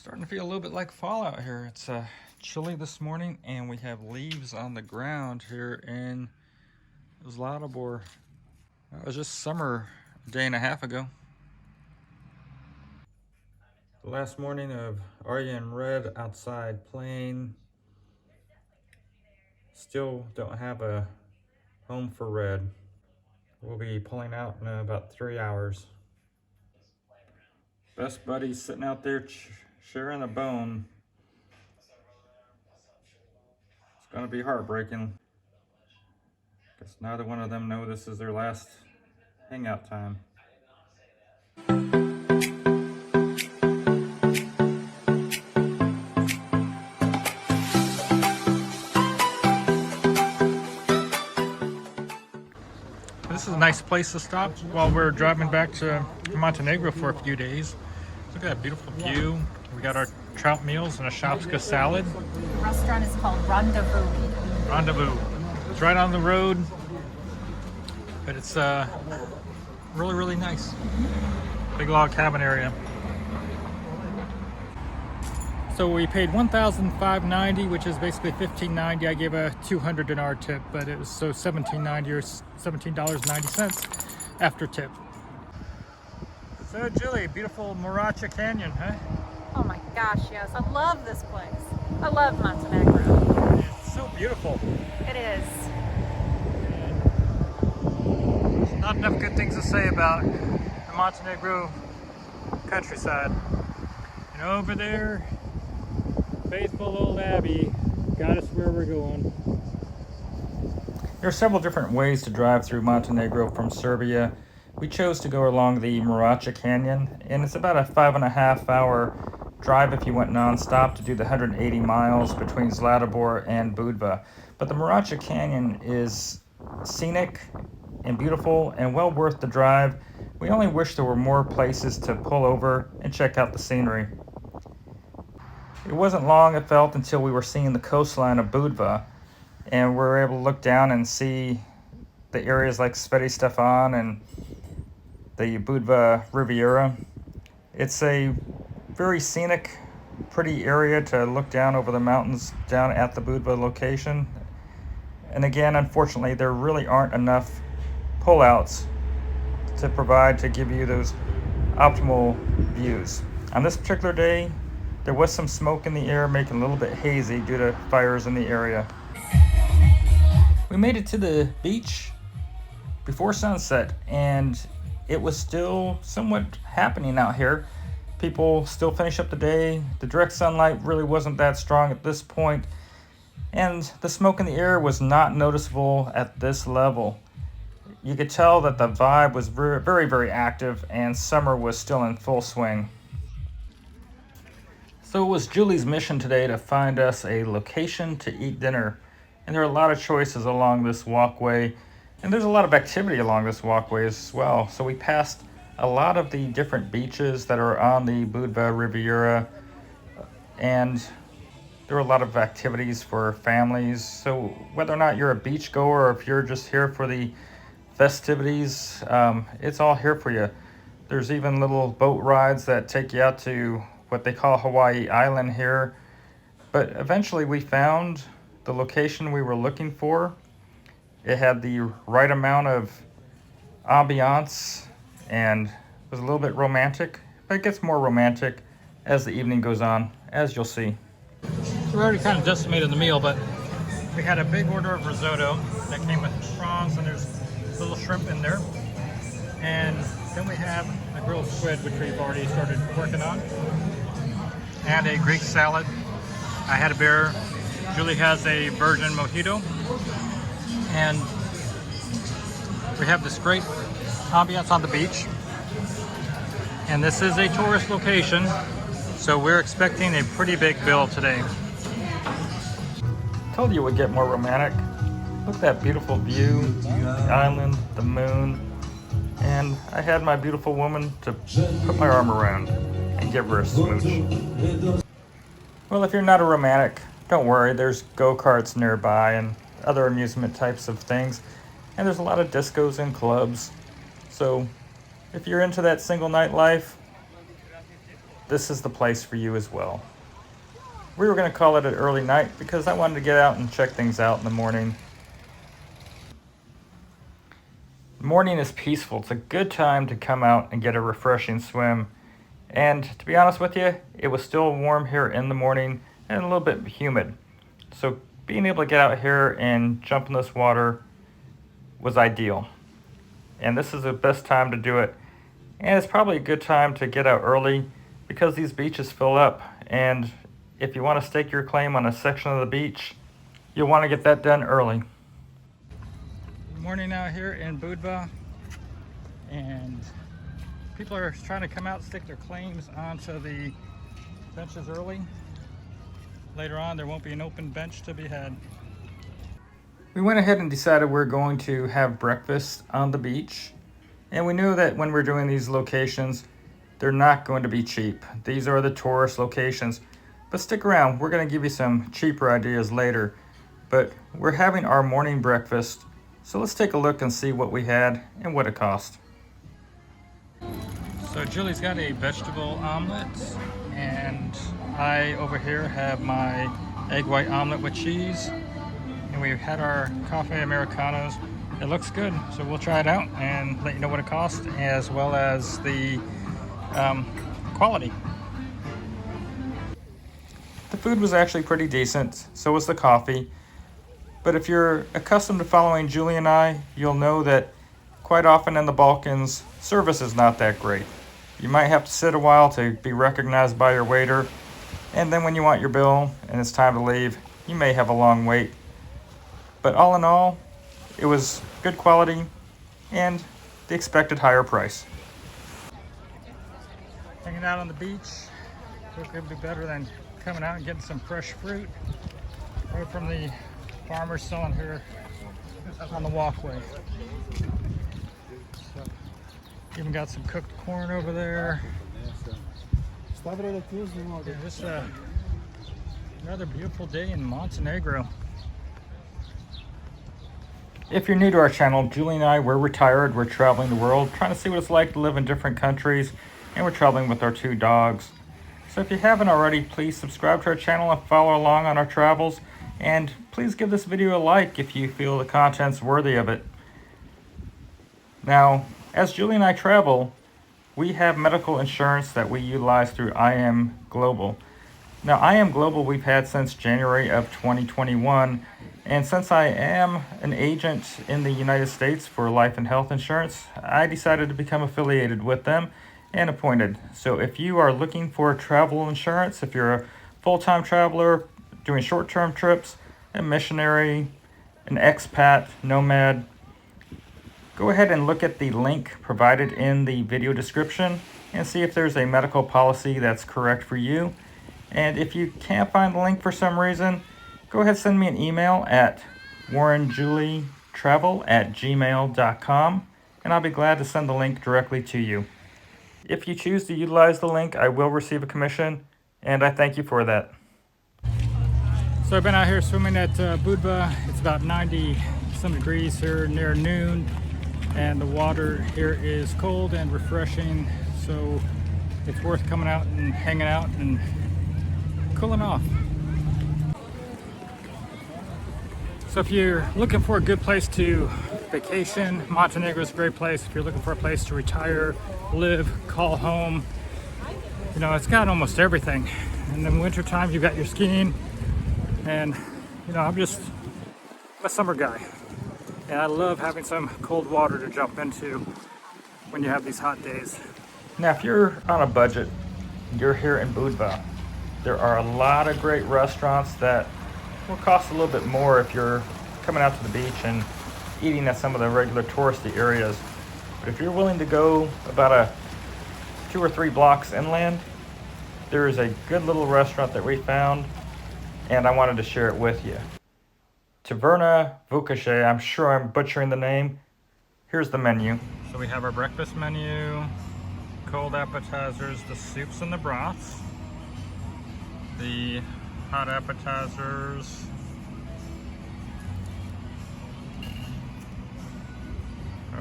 Starting to feel a little bit like fall out here. It's chilly this morning and we have leaves on the ground here in Zlatibor. It was just summer a day and a half ago. The last morning of Arya and Red outside playing. Still don't have a home for Red. We'll be pulling out in about 3 hours. Best buddies sitting out there sharing a bone. It's gonna be heartbreaking. Guess neither one of them know this is their last hangout time. This is a nice place to stop while we're driving back to Montenegro for a few days. Look at that beautiful view. We got our trout meals and a shopska salad. The restaurant is called Rendezvous. Rendezvous. It's right on the road, but it's really, really nice. Big log cabin area. So we paid $1,590, which is basically $15.90. I gave a 200 dinar tip, but it was so $17.90 or $17.90 after tip. So Julie, beautiful Moracha Canyon, huh? Oh my gosh, yes. I love this place. I love Montenegro. It's so beautiful. It is. There's not enough good things to say about the Montenegro countryside. And over there, faithful old Abbey got us where we're going. There are several different ways to drive through Montenegro from Serbia. We chose to go along the Moracha Canyon, and it's about a 5.5 hour drive if you went non-stop to do the 180 miles between Zlatibor and Budva. But the Moracha Canyon is scenic and beautiful and well worth the drive. We only wish there were more places to pull over and check out the scenery. It wasn't long, it felt, until we were seeing the coastline of Budva, and we were able to look down and see the areas like Sveti Stefan and the Budva Riviera. It's a very scenic, pretty area to look down over the mountains down at the Budva location. And again, unfortunately, there really aren't enough pullouts to provide to give you those optimal views. On this particular day, there was some smoke in the air, making it a little bit hazy due to fires in the area. We made it to the beach before sunset, and it was still somewhat happening out here. People still finish up the day. The direct sunlight really wasn't that strong at this point, and the smoke in the air was not noticeable at this level. You could tell that the vibe was very, very, very active, and summer was still in full swing. So it was Julie's mission today to find us a location to eat dinner. And there are a lot of choices along this walkway. And there's a lot of activity along this walkway as well. So we passed a lot of the different beaches that are on the Budva Riviera. And there are a lot of activities for families. So whether or not you're a beach goer or if you're just here for the festivities, it's all here for you. There's even little boat rides that take you out to what they call Hawaii Island here. But eventually we found the location we were looking for. It had the right amount of ambiance and was a little bit romantic, but it gets more romantic as the evening goes on, as you'll see. We already kind of decimated the meal, but we had a big order of risotto that came with prawns and there's little shrimp in there. And then we have a grilled squid, which we've already started working on, and a Greek salad. I had a beer. Julie has a virgin mojito. And we have this great ambiance on the beach. And this is a tourist location, so we're expecting a pretty big bill today. Told you it would get more romantic. Look at that beautiful view, the island, the moon. And I had my beautiful woman to put my arm around and give her a smooch. Well, if you're not a romantic, don't worry, there's go-karts nearby and other amusement types of things. And there's a lot of discos and clubs. So if you're into that single night life, this is the place for you as well. We were going to call it an early night because I wanted to get out and check things out in the morning. The morning is peaceful. It's a good time to come out and get a refreshing swim. And to be honest with you, it was still warm here in the morning and a little bit humid. So being able to get out here and jump in this water was ideal. And this is the best time to do it. And it's probably a good time to get out early because these beaches fill up. And if you want to stake your claim on a section of the beach, you'll want to get that done early. Good morning out here in Budva, and people are trying to come out and stick their claims onto the benches early. Later on, there won't be an open bench to be had. We went ahead and decided we're going to have breakfast on the beach, and we knew that when we're doing these locations, they're not going to be cheap. These are the tourist locations. But stick around, we're going to give you some cheaper ideas later. But we're having our morning breakfast, so let's take a look and see what we had and what it cost. So Julie's got a vegetable omelet, and I over here have my egg white omelet with cheese. And we've had our coffee Americanos. It looks good, so we'll try it out and let you know what it costs, as well as the quality. The food was actually pretty decent, so was the coffee. But if you're accustomed to following Julie and I, you'll know that quite often in the Balkans, service is not that great. You might have to sit a while to be recognized by your waiter, and then when you want your bill and it's time to leave, you may have a long wait. But all in all, it was good quality and the expected higher price. Hanging out on the beach, what could be better than coming out and getting some fresh fruit right from the farmers selling here on the walkway. So, even got some cooked corn over there. Yeah, just another beautiful day in Montenegro. If you're new to our channel, Julie and I, we're retired. We're traveling the world, trying to see what it's like to live in different countries, and we're traveling with our 2 dogs. So if you haven't already, please subscribe to our channel and follow along on our travels. And please give this video a like if you feel the content's worthy of it. Now, as Julie and I travel, we have medical insurance that we utilize through IMGlobal. Now, IMGlobal we've had since January of 2021. And since I am an agent in the United States for life and health insurance, I decided to become affiliated with them and appointed. So if you are looking for travel insurance, if you're a full-time traveler doing short-term trips, a missionary, an expat, nomad, go ahead and look at the link provided in the video description and see if there's a medical policy that's correct for you. And if you can't find the link for some reason, go ahead and send me an email at warrenjulietravel@gmail.com, and I'll be glad to send the link directly to you. If you choose to utilize the link, I will receive a commission, and I thank you for that. So I've been out here swimming at Budva. It's about 90-some degrees here near noon, and the water here is cold and refreshing, so it's worth coming out and hanging out and cooling off. So if you're looking for a good place to vacation, Montenegro is a great place. If you're looking for a place to retire, live, call home, you know, it's got almost everything. And in winter time, you've got your skiing, and you know, I'm just a summer guy, and I love having some cold water to jump into when you have these hot days. Now, if you're on a budget, you're here in Budva, there are a lot of great restaurants that will cost a little bit more if you're coming out to the beach and eating at some of the regular touristy areas. But if you're willing to go about 2 or 3 blocks inland, there is a good little restaurant that we found, and I wanted to share it with you. Taverna Vukaše, I'm sure I'm butchering the name. Here's the menu. So we have our breakfast menu, cold appetizers, the soups and the broths, the hot appetizers,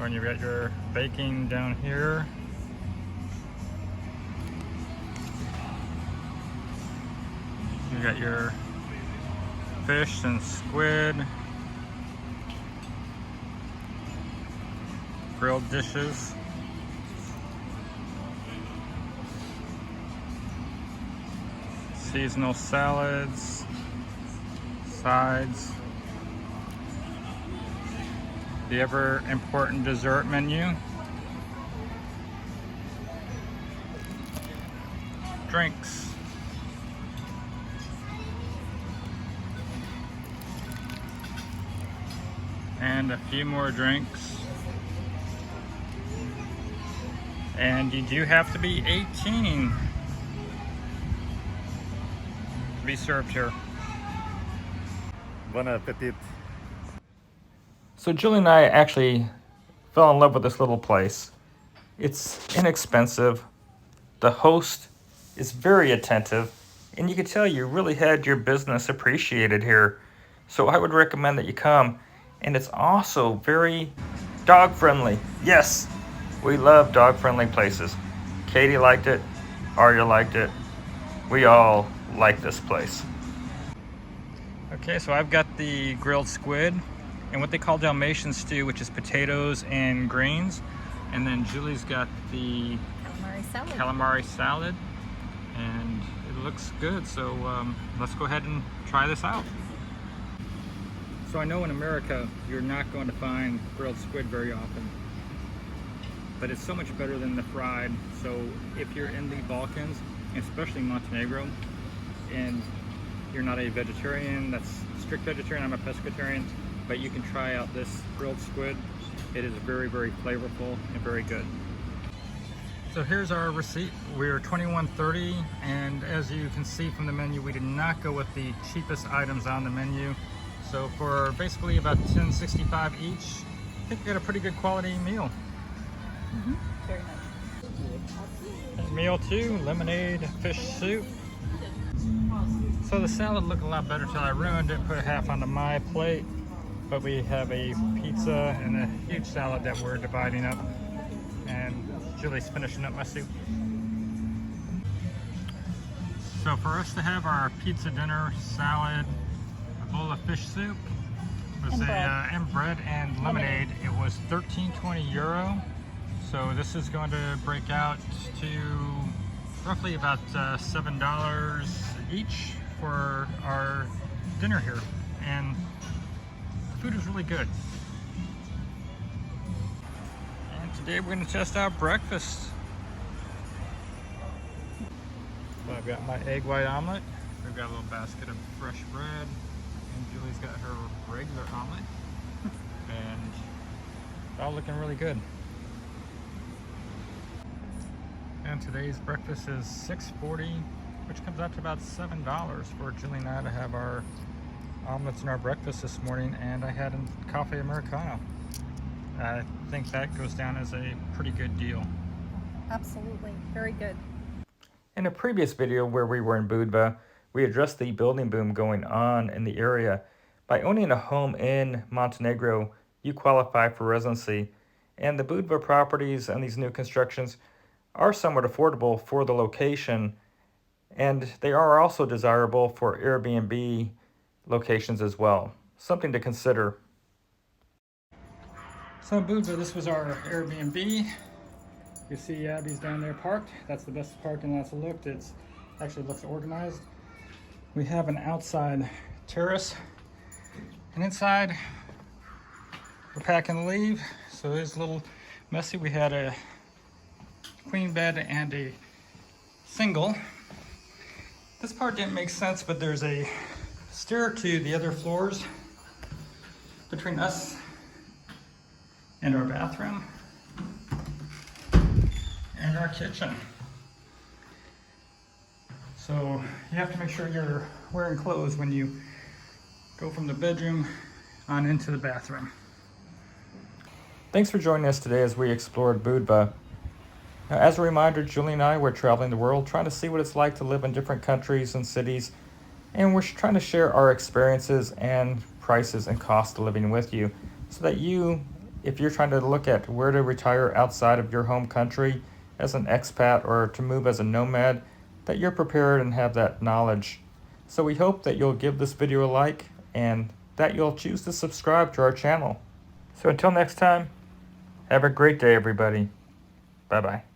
and you've got your baking down here. You got your fish and squid, grilled dishes, seasonal salads, sides, the ever important dessert menu, drinks, and a few more drinks. And you do have to be 18 to be served here. Bon appetit. So Julie and I actually fell in love with this little place. It's inexpensive. The host is very attentive, and you can tell you really had your business appreciated here. So I would recommend that you come. And it's also very dog friendly. Yes, we love dog friendly places. Katie liked it, Arya liked it. We all like this place. Okay, so I've got the grilled squid and what they call Dalmatian stew, which is potatoes and greens. And then Julie's got the calamari salad, and it looks good. So let's go ahead and try this out. So I know in America, you're not going to find grilled squid very often, but it's so much better than the fried. So if you're in the Balkans, and especially Montenegro, and you're not a vegetarian, that's strict vegetarian, I'm a pescatarian, but you can try out this grilled squid. It is very, very flavorful and very good. So here's our receipt. We're $21.30, and as you can see from the menu, we did not go with the cheapest items on the menu. So for basically about $10.65 each, I think we got a pretty good quality meal. Very nice. Meal 2, lemonade, fish soup. So the salad looked a lot better till I ruined it, put half onto my plate. But we have a pizza and a huge salad that we're dividing up. And Julie's finishing up my soup. So for us to have our pizza dinner, salad, a bowl of fish soup, and bread and lemonade, it was €13.20. So this is going to break out to roughly about $7 each for our dinner here. And the food is really good. And today we're going to test out breakfast. So I've got my egg white omelet. We've got a little basket of fresh bread. And Julie's got her regular omelet. And it's all looking really good. And today's breakfast is $6.40, which comes out to about $7 for Julie and I to have our omelets and our breakfast this morning. And I had a coffee Americano. I think that goes down as a pretty good deal. Absolutely, very good. In a previous video where we were in Budva, we addressed the building boom going on in the area. By owning a home in Montenegro, you qualify for residency. And the Budva properties and these new constructions are somewhat affordable for the location, and they are also desirable for Airbnb locations as well. Something to consider. So in Budva, this was our Airbnb. You see Abby's down there parked. That's the best parking lot's looked. It's actually looks organized. We have an outside terrace, and inside we're packing to leave. So it's a little messy. We had a queen bed and a single. This part didn't make sense, but there's a stair to the other floors between us and our bathroom and our kitchen. So you have to make sure you're wearing clothes when you go from the bedroom on into the bathroom. Thanks for joining us today as we explored Budva. Now, as a reminder, Julie and I were traveling the world trying to see what it's like to live in different countries and cities, and we're trying to share our experiences and prices and cost of living with you so that you, if you're trying to look at where to retire outside of your home country as an expat or to move as a nomad, that you're prepared and have that knowledge So we hope that you'll give this video a like and that you'll choose to subscribe to our channel. So until next time, have a great day, everybody. Bye-bye.